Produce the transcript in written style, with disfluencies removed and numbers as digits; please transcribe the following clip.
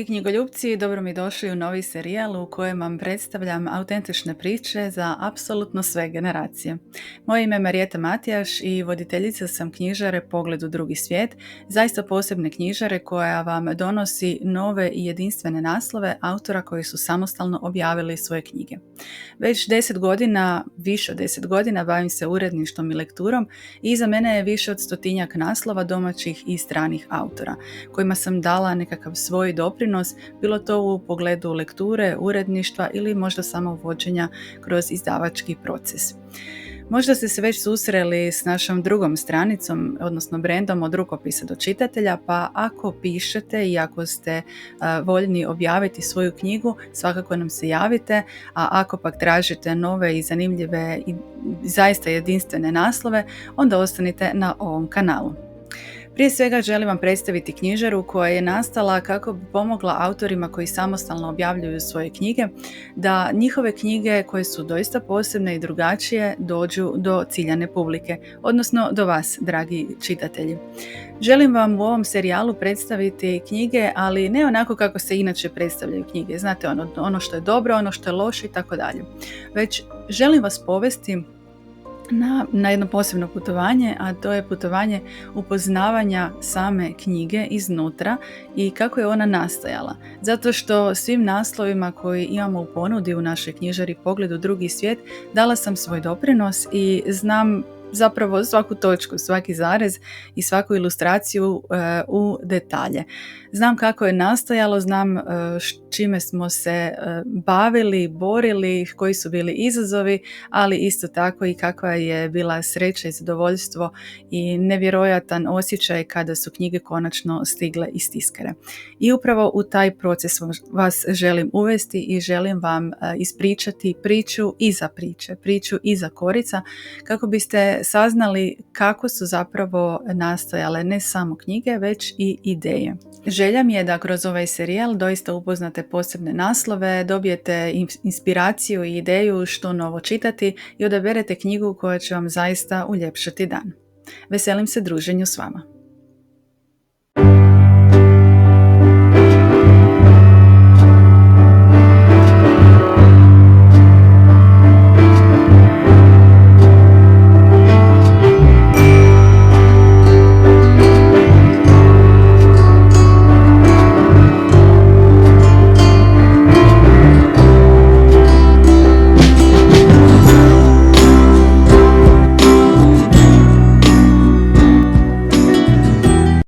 Dragi knjigoljupci, dobro mi došli u novi serijal u kojem vam predstavljam autentične priče za apsolutno sve generacije. Moje ime je Marijeta Matijaš i voditeljica sam knjižare Pogled u drugi svijet, zaista posebne knjižare koja vam donosi nove i jedinstvene naslove autora koji su samostalno objavili svoje knjige. Već 10 godina, više od 10 godina bavim se uredništvom i lekturom i iza mene je više od 100-tinjak naslova domaćih i stranih autora, kojima sam dala nekakav svoj doprinos, bilo to u pogledu lekture, uredništva ili možda samo vođenja kroz izdavački proces. Možda ste se već susreli s našom drugom stranicom, odnosno brendom od rukopisa do čitatelja, pa ako pišete i ako ste voljni objaviti svoju knjigu, svakako nam se javite, a ako pak tražite nove i zanimljive i zaista jedinstvene naslove, onda ostanite na ovom kanalu. Prije svega želim vam predstaviti knjižaru koja je nastala kako bi pomogla autorima koji samostalno objavljuju svoje knjige da njihove knjige koje su doista posebne i drugačije dođu do ciljane publike, odnosno do vas, dragi čitatelji. Želim vam u ovom serijalu predstaviti knjige, ali ne onako kako se inače predstavljaju knjige. Znate, ono što je dobro, ono što je loše i tako dalje. Već želim vas povesti na jedno posebno putovanje, a to je putovanje upoznavanja same knjige iznutra i kako je ona nastajala. Zato što svim naslovima koji imamo u ponudi u našoj knjižari Pogled u drugi svijet dala sam svoj doprinos i znam zapravo svaku točku, svaki zarez i svaku ilustraciju u detalje. Znam kako je nastajalo, znam čime smo se bavili, borili, koji su bili izazovi, ali isto tako i kakva je bila sreća i zadovoljstvo i nevjerojatan osjećaj kada su knjige konačno stigle iz tiskare. I upravo u taj proces vas želim uvesti i želim vam ispričati priču iza priče, priču iza korica, kako biste saznali kako su zapravo nastojale ne samo knjige, već i ideje. Želja mi je da kroz ovaj serijal doista upoznate posebne naslove, dobijete inspiraciju i ideju što novo čitati i odaberete knjigu koja će vam zaista uljepšati dan. Veselim se druženju s vama.